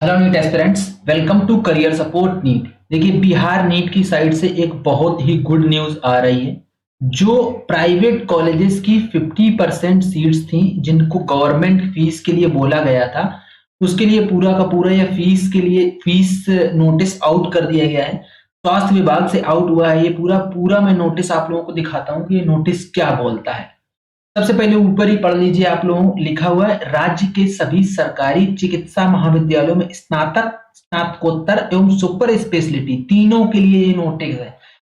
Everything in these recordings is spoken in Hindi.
Hello NEET aspirants, welcome to career support NEET. देखिए, बिहार नीट की साइड से एक बहुत ही गुड न्यूज आ रही है। जो प्राइवेट कॉलेजेस की 50% सीट्स थी जिनको गवर्नमेंट फीस के लिए बोला गया था, उसके लिए पूरा का पूरा या फीस के लिए फीस नोटिस आउट कर दिया गया है। स्वास्थ्य विभाग से आउट हुआ है ये पूरा पूरा। मैं नोटिस आप लोगों को दिखाता हूँ कि ये नोटिस क्या बोलता है। सबसे पहले ऊपर ही पढ़ लीजिए, आप लोगों लिखा हुआ है, राज्य के सभी सरकारी चिकित्सा महाविद्यालयों में स्नातक, स्नातकोत्तर एवं सुपर स्पेशलिटी तीनों के लिए ये नोटिस है।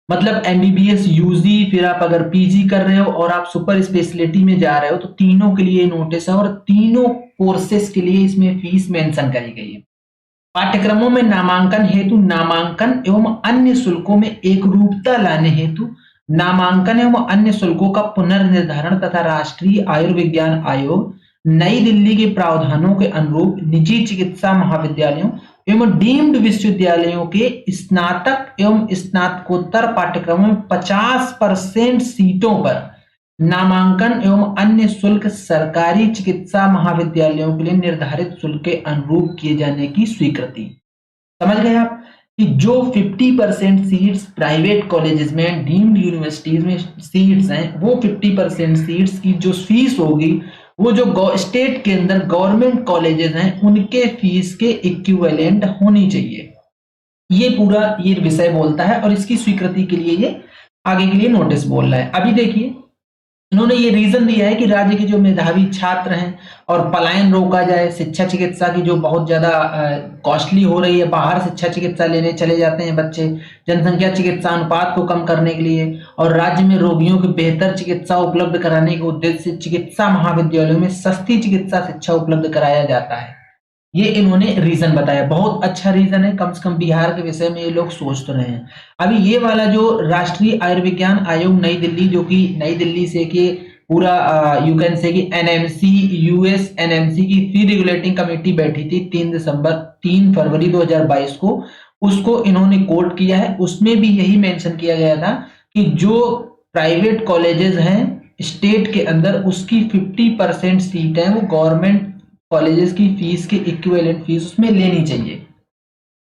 मतलब एमबीबीएस यूजी, फिर आप अगर पीजी कर रहे हो और आप सुपर स्पेशलिटी में जा रहे हो तो तीनों के लिए नोटिस है और तीनों कोर्सेज के लिए इसमें फीस मेंशन करी गई है। पाठ्यक्रमों में नामांकन हेतु नामांकन एवं अन्य शुल्कों में एकरूपता लाने हेतु नामांकन एवं अन्य शुल्कों का पुनर्निर्धारण तथा राष्ट्रीय आयुर्विज्ञान आयोग नई दिल्ली के प्रावधानों के अनुरूप निजी चिकित्सा महाविद्यालयों एवं डीम्ड विश्वविद्यालयों के स्नातक एवं स्नातकोत्तर पाठ्यक्रमों में 50% सीटों पर नामांकन एवं अन्य शुल्क सरकारी चिकित्सा महाविद्यालयों के लिए निर्धारित शुल्क के अनुरूप किए जाने की स्वीकृति। समझ गए आप कि जो 50% सीट्स प्राइवेट कॉलेजेस में, डीम्ड यूनिवर्सिटीज में सीट्स हैं, वो 50% सीट्स की जो फीस होगी वो जो स्टेट के अंदर गवर्नमेंट कॉलेजेस हैं उनके फीस के इक्विवेलेंट होनी चाहिए। ये पूरा ये विषय बोलता है और इसकी स्वीकृति के लिए ये आगे के लिए नोटिस बोल रहा है। अभी देखिए, इन्होंने ये रीजन दिया है कि राज्य के जो मेधावी छात्र हैं और पलायन रोका जाए, शिक्षा चिकित्सा की जो बहुत ज्यादा कॉस्टली हो रही है, बाहर शिक्षा चिकित्सा लेने चले जाते हैं बच्चे, जनसंख्या चिकित्सा अनुपात को कम करने के लिए और राज्य में रोगियों की बेहतर चिकित्सा उपलब्ध कराने के उद्देश्य से चिकित्सा महाविद्यालयों में सस्ती चिकित्सा शिक्षा उपलब्ध कराया जाता है। ये इन्होंने रीजन बताया, बहुत अच्छा रीजन है। कम से कम बिहार के विषय में ये लोग सोच तो रहे हैं। अभी ये वाला जो राष्ट्रीय आयुर्विज्ञान आयोग नई दिल्ली, जो कि नई दिल्ली से कि पूरा यू कैन से कि एनएमसी, यूएस एनएमसी की फी रेगुलेटिंग कमेटी बैठी थी 3 फरवरी 2022 को, उसको इन्होंने कोट किया है। उसमें भी यही मेंशन किया गया था कि जो प्राइवेट कॉलेजेस हैं स्टेट के अंदर, उसकी 50% सीट है वो गवर्नमेंट कॉलेजेस की फीस के इक्विवेलेंट फीस उसमें लेनी चाहिए,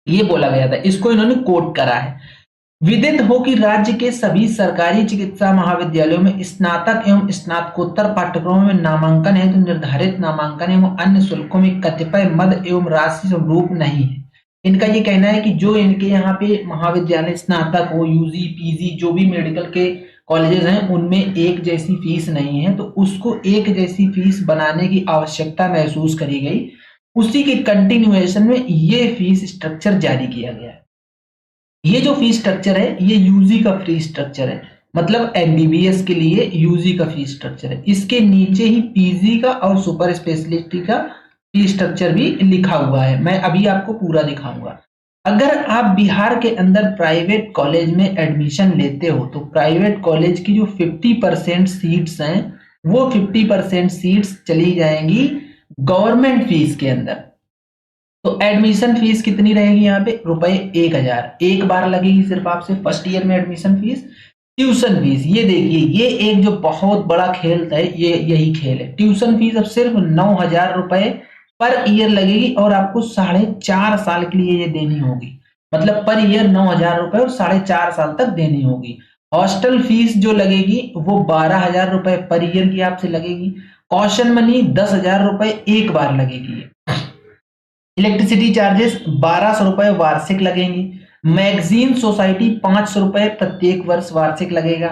ये बोला गया था। इसको इन्होंने कोट करा है। विदित हो कि राज्य के सभी सरकारी चिकित्सा महाविद्यालयों में स्नातक एवं स्नातकोत्तर पाठ्यक्रमों में नामांकन है तो निर्धारित नामांकन एवं अन्य शुल्कों में कतिपय मद एवं राशि स्वरूप नहीं है। इनका ये कहना है कि जो इनके यहाँ पे महाविद्यालय स्नातक हो, यूजी पीजी जो भी मेडिकल के कॉलेजेस हैं उनमें एक जैसी फीस नहीं है, तो उसको एक जैसी फीस बनाने की आवश्यकता महसूस करी गई। उसी के कंटिन्यूएशन में ये फीस स्ट्रक्चर जारी किया गया है। ये जो फीस स्ट्रक्चर है ये यूजी का फीस स्ट्रक्चर है, मतलब एमबीबीएस के लिए यूजी का फीस स्ट्रक्चर है। इसके नीचे ही पीजी का और सुपर स्पेशलिटी का फीस स्ट्रक्चर भी लिखा हुआ है। मैं अभी आपको पूरा दिखाऊंगा। अगर आप बिहार के अंदर प्राइवेट कॉलेज में एडमिशन लेते हो तो प्राइवेट कॉलेज की जो 50% सीट्स हैं वो 50% सीट्स चली जाएंगी गवर्नमेंट फीस के अंदर। तो एडमिशन फीस कितनी रहेगी यहाँ पे? ₹1000 एक बार लगेगी सिर्फ आपसे फर्स्ट ईयर में एडमिशन फीस। ट्यूशन फीस, ये देखिए, ये एक जो बहुत बड़ा खेल है, ये यही खेल है। ट्यूशन फीस अब सिर्फ ₹9000 पर ईयर लगेगी और आपको 4.5 साल के लिए ये देनी होगी। मतलब पर ईयर ₹9000 और 4.5 साल तक देनी होगी। हॉस्टल फीस जो लगेगी वो ₹12000 पर ईयर की आपसे लगेगी। कॉशन मनी ₹10000 एक बार लगेगी। इलेक्ट्रिसिटी चार्जेस ₹1200 वार्षिक लगेंगे। मैगजीन सोसाइटी ₹500 प्रत्येक वर्ष वार्षिक लगेगा।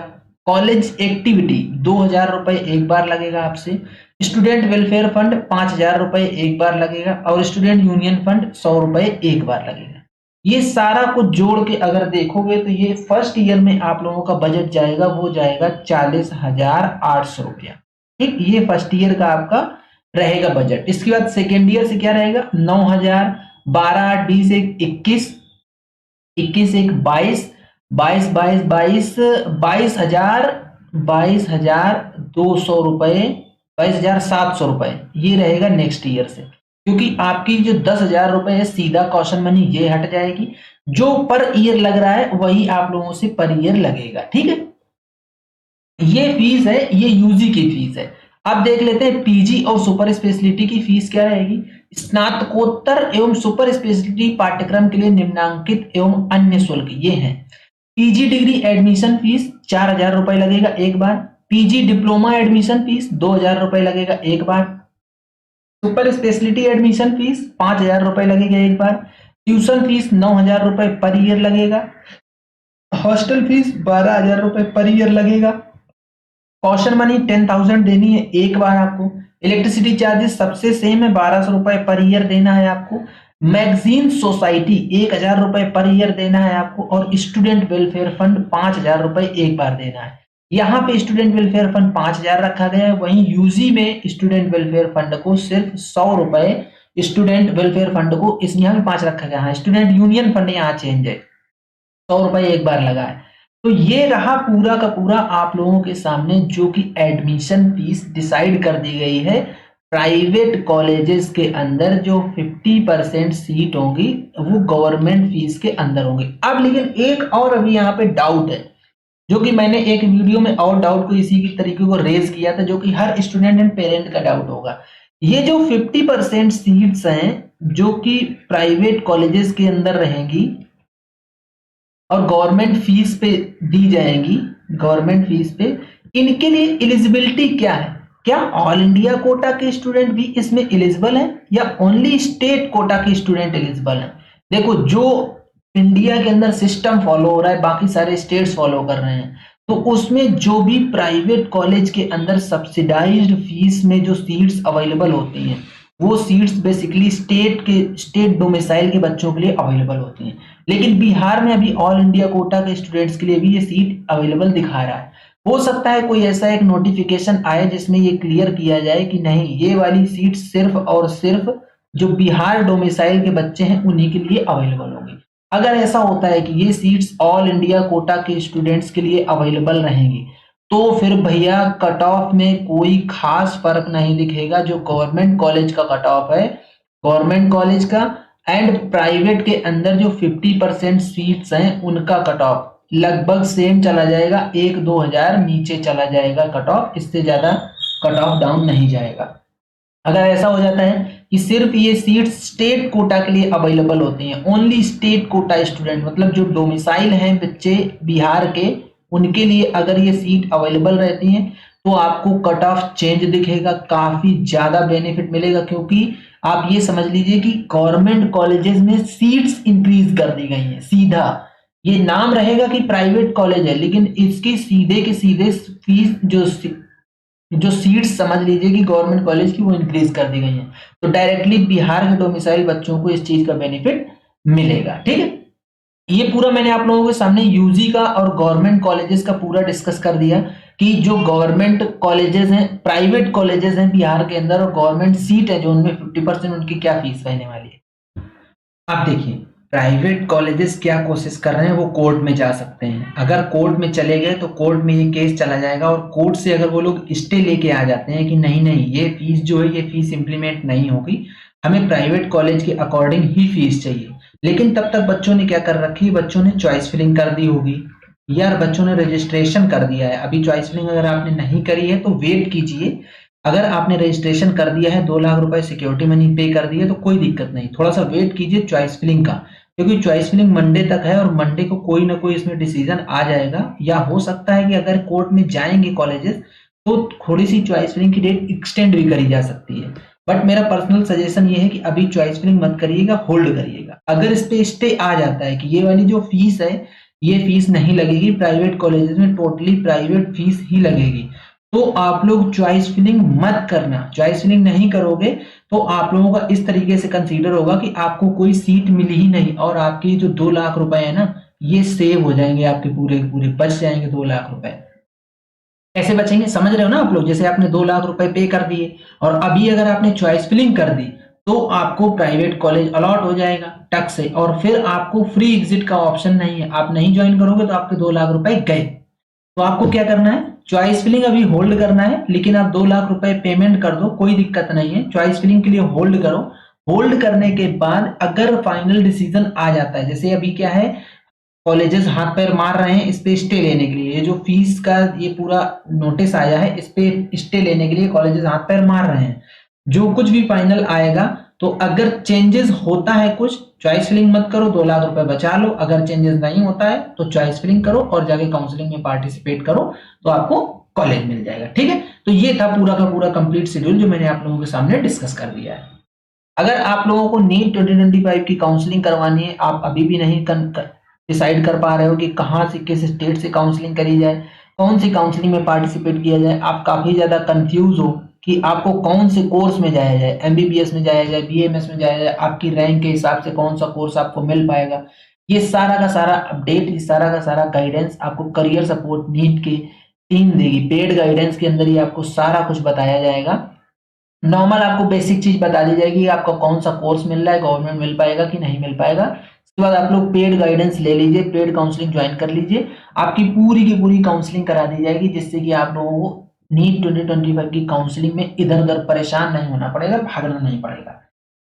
कॉलेज एक्टिविटी ₹2000 एक बार लगेगा आपसे। स्टूडेंट वेलफेयर फंड ₹5000 एक बार लगेगा और स्टूडेंट यूनियन फंड ₹100 एक बार लगेगा। ये सारा कुछ जोड़ के अगर देखोगे तो ये फर्स्ट ईयर में आप लोगों का बजट जाएगा, वो जाएगा ₹40,800। ठीक, ये फर्स्ट ईयर का आपका रहेगा बजट। इसके बाद सेकेंड ईयर से क्या रहेगा? 9000, 12 8 20 1 21, 21 1 22, 22 22 22, 22,200 रुपए, 22,700 रुपए ये रहेगा नेक्स्ट ईयर से। क्योंकि आपकी जो ₹10,000 है सीधा कॉशन मनी ये हट जाएगी। जो पर ईयर लग रहा है वही आप लोगों से पर ईयर लगेगा। ठीक है, ये फीस है, ये यूजी की फीस है। अब देख लेते हैं पीजी और सुपर स्पेशलिटी की फीस क्या रहेगी। स्नातकोत्तर एवं सुपर स्पेशलिटी पाठ्यक्रम के लिए निम्नांकित एवं अन्य शुल्क ये हैं। पीजी डिग्री एडमिशन फीस 4,000 रुपए लगेगा एक बार। पीजी डिप्लोमा एडमिशन फीस 2,000 रुपए लगेगा एक बार। सुपर स्पेशलिटी एडमिशन फीस 5,000 रुपए लगेगा एक बार। ट्यूशन फीस 9,000 रुपए पर ईयर लगेगा। हॉस्टल फीस 12,000 रुपए पर ईयर लगेगा। कॉशन मनी 10,000 देनी है एक बार आपको। इलेक्ट्रिसिटी चार्जेस सबसे सेम है, 1,200 रुपए पर ईयर देना है आपको। मैगजीन सोसाइटी 1,000 रुपए पर ईयर देना है आपको। और स्टूडेंट वेलफेयर फंड 5,000 रुपए एक बार देना है। यहाँ पे स्टूडेंट वेलफेयर फंड 5,000 रखा गया है, वहीं यूजी में स्टूडेंट वेलफेयर फंड को सिर्फ 100 रुपए स्टूडेंट वेलफेयर फंड को इस यहाँ भी 5 रखा गया है। स्टूडेंट यूनियन फंड यहाँ चेंज है, 100 रुपए एक बार लगा है। तो ये रहा पूरा का पूरा आप लोगों के सामने जो कि एडमिशन फीस डिसाइड कर दी गई है। प्राइवेट कॉलेजेस के अंदर जो 50% सीट होंगी वो गवर्नमेंट फीस के अंदर होंगी। अब लेकिन एक और अभी यहाँ पे डाउट है, जो कि मैंने एक वीडियो में और डाउट को इसी की तरीके को रेज किया था, जो कि हर स्टूडेंट एंड पेरेंट का डाउट होगा। ये जो 50% सीट्स हैं जो कि प्राइवेट कॉलेजेस के अंदर रहेंगी और गवर्नमेंट फीस पे दी जाएंगी, गवर्नमेंट फीस पे, इनके लिए एलिजिबिलिटी क्या है? क्या ऑल इंडिया कोटा के स्टूडेंट भी इसमें एलिजिबल हैं या ओनली स्टेट कोटा के स्टूडेंट एलिजिबल हैं? देखो, जो इंडिया के अंदर सिस्टम फॉलो हो रहा है बाकी सारे स्टेट्स फॉलो कर रहे हैं, तो उसमें जो भी प्राइवेट कॉलेज के अंदर सब्सिडाइज्ड फीस में जो सीट्स अवेलेबल होती हैं वो सीट्स बेसिकली स्टेट डोमिसाइल के बच्चों के लिए अवेलेबल होती हैं। लेकिन बिहार में अभी ऑल इंडिया कोटा के स्टूडेंट्स के लिए भी ये सीट अवेलेबल दिखा रहा है। हो सकता है कोई ऐसा एक नोटिफिकेशन आए जिसमें ये क्लियर किया जाए कि नहीं, ये वाली सीट सिर्फ और सिर्फ जो बिहार डोमिसाइल के बच्चे हैं उन्हीं के लिए अवेलेबल होगी। अगर ऐसा होता है कि ये सीट्स ऑल इंडिया कोटा के स्टूडेंट्स के लिए अवेलेबल रहेंगी तो फिर भैया कट ऑफ में कोई खास फर्क नहीं दिखेगा। जो गवर्नमेंट कॉलेज का कट ऑफ है, गवर्नमेंट कॉलेज का एंड प्राइवेट के अंदर जो 50% सीट्स हैं उनका कट ऑफ लगभग सेम चला जाएगा, 1-2 हजार नीचे चला जाएगा कट ऑफ, इससे ज्यादा कट ऑफ डाउन नहीं जाएगा। अगर ऐसा हो जाता है कि सिर्फ ये सीट्स स्टेट कोटा के लिए अवेलेबल होती हैं, ओनली स्टेट कोटा स्टूडेंट मतलब जो डोमिसाइल हैं बच्चे बिहार के, उनके लिए अगर ये सीट अवेलेबल रहती हैं तो आपको कट ऑफ चेंज दिखेगा, काफी ज्यादा बेनिफिट मिलेगा। क्योंकि आप ये समझ लीजिए कि गवर्नमेंट कॉलेजेस में सीट्स इंक्रीज कर दी गई हैं। सीधा ये नाम रहेगा कि प्राइवेट कॉलेज है, लेकिन इसकी सीधे के सीधे फीस जो सीट्स समझ लीजिए कि गवर्नमेंट कॉलेज की वो इंक्रीज कर दी गई हैं। तो डायरेक्टली बिहार के डोमिसाइल बच्चों को इस चीज का बेनिफिट मिलेगा। ठीक है, ये पूरा मैंने आप लोगों के सामने यूजी का और गवर्नमेंट कॉलेजेस का पूरा डिस्कस कर दिया कि जो गवर्नमेंट कॉलेजेस हैं, प्राइवेट कॉलेजेस हैं बिहार के अंदर और गवर्नमेंट सीट है जो उनमें 50% उनकी क्या फीस रहने वाली है। आप देखिए, प्राइवेट कॉलेजेस क्या कोशिश कर रहे हैं, वो कोर्ट में जा सकते हैं। अगर कोर्ट में चले गए तो कोर्ट में ये केस चला जाएगा और कोर्ट से अगर वो लोग स्टे लेके आ जाते हैं कि नहीं नहीं ये फीस जो है ये फीस इंप्लीमेंट नहीं होगी, हमें प्राइवेट कॉलेज के अकॉर्डिंग ही फीस चाहिए। लेकिन तब तक बच्चों ने क्या कर रखी है, बच्चों ने चॉइस फिलिंग कर दी होगी, यार बच्चों ने रजिस्ट्रेशन कर दिया है। अभी चॉइस फिलिंग अगर आपने नहीं करी है तो वेट कीजिए। अगर आपने रजिस्ट्रेशन कर दिया है, 2 लाख रुपए सिक्योरिटी मनी पे कर दी है तो कोई दिक्कत नहीं, थोड़ा सा वेट कीजिए चॉइस फिलिंग का, क्योंकि चॉइस फिलिंग मंडे तक है और मंडे को कोई ना कोई इसमें डिसीजन आ जाएगा। या हो सकता है कि अगर कोर्ट में जाएंगे कॉलेजेस तो थोड़ी सी चॉइस फिलिंग की डेट एक्सटेंड भी करी जा सकती है। बट मेरा पर्सनल सजेशन ये है कि अभी चॉइस फिलिंग मत करिएगा, होल्ड करिएगा। अगर इस पे स्टे आ जाता है कि ये वाली जो फीस है ये फीस नहीं लगेगी, प्राइवेट कॉलेजेस में टोटली प्राइवेट फीस ही लगेगी, तो आप लोग चॉइस फिलिंग मत करना। चॉइस फिलिंग नहीं करोगे तो आप लोगों का इस तरीके से कंसीडर होगा कि आपको कोई सीट मिली ही नहीं और आपके जो 2 लाख रुपए है ना ये सेव हो जाएंगे, आपके पूरे पूरे बच जाएंगे 2 लाख रुपए। कैसे बचेंगे समझ रहे हो ना आप लोग? जैसे आपने 2 लाख रुपए पे कर दिए और अभी अगर आपने चॉइस फिलिंग कर दी तो आपको प्राइवेट कॉलेज अलॉट हो जाएगा टक से, और फिर आपको फ्री एग्जिट का ऑप्शन नहीं है। आप नहीं ज्वाइन करोगे तो आपके 2 लाख रुपए गए। तो आपको क्या करना है, चॉइस फिलिंग अभी होल्ड करना है, लेकिन आप 2 लाख रुपए पेमेंट कर दो, कोई दिक्कत नहीं है। चॉइस फिलिंग के लिए होल्ड करो। होल्ड करने के बाद अगर फाइनल डिसीजन आ जाता है, जैसे अभी क्या है कॉलेजेस हाथ पैर मार रहे हैं इस पे स्टे लेने के लिए। ये जो फीस का ये पूरा नोटिस आया है इस पे स्टे लेने के लिए कॉलेजेस हाथ पैर मार रहे हैं। जो कुछ भी फाइनल आएगा तो अगर चेंजेस होता है कुछ, चॉइस फिलिंग मत करो, 2 लाख रुपए बचा लो। अगर चेंजेस नहीं होता है तो चॉइस फिलिंग करो और जाके काउंसलिंग में पार्टिसिपेट करो तो आपको कॉलेज मिल जाएगा। ठीक है, तो ये था पूरा का पूरा कंप्लीट शेड्यूल जो मैंने आप लोगों के सामने डिस्कस कर दिया है। अगर आप लोगों को नीट 2025 की काउंसलिंग करवानी है, आप अभी भी नहीं डिसाइड कर पा रहे हो कि कहाँ से, किस स्टेट से काउंसलिंग करी जाए, कौन सी काउंसलिंग में पार्टिसिपेट किया जाए, आप काफी ज्यादा कंफ्यूज हो कि आपको कौन से कोर्स में जाया जाए, एमबीबीएस में जाया जाए, बीएमएस में जाया जाए, आपकी रैंक के हिसाब से कौन सा कोर्स आपको मिल पाएगा, ये सारा का सारा अपडेट, ये सारा का सारा गाइडेंस आपको करियर सपोर्ट नीट की टीम देगी। पेड गाइडेंस के अंदर ही आपको सारा कुछ बताया जाएगा। नॉर्मल आपको बेसिक चीज बता दी जाएगी, आपका कौन सा कोर्स मिल रहा है, गवर्नमेंट मिल पाएगा कि नहीं मिल पाएगा। उसके बाद आप लोग पेड गाइडेंस ले लीजिए, पेड काउंसलिंग ज्वाइन कर लीजिए, आपकी पूरी की पूरी काउंसलिंग करा दी जाएगी, जिससे कि आप लोगों को नीट 2025 की काउंसलिंग में इधर उधर परेशान नहीं होना पड़ेगा, भागना नहीं पड़ेगा।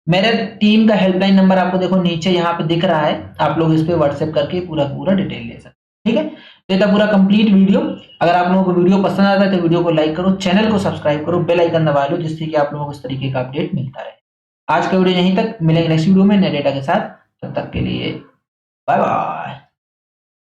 मेरे टीम का हेल्पलाइन नंबर आपको देखो नीचे यहाँ पे दिख रहा है, आप लोग इस पे व्हाट्सएप करके पूरा पूरा डिटेल ले सकते हैं। ठीक है, तो ये था पूरा कंप्लीट वीडियो। अगर आप लोगों को वीडियो पसंद आता है तो वीडियो को लाइक करो, चैनल को सब्सक्राइब करो, बेल आइकन दबा लो, जिससे कि आप लोगों को इस तरीके का अपडेट मिलता रहे। आज का वीडियो यहीं तक, मिलेंगे नेक्स्ट वीडियो में नए डेटा के साथ। तब तक के लिए बाय बाय।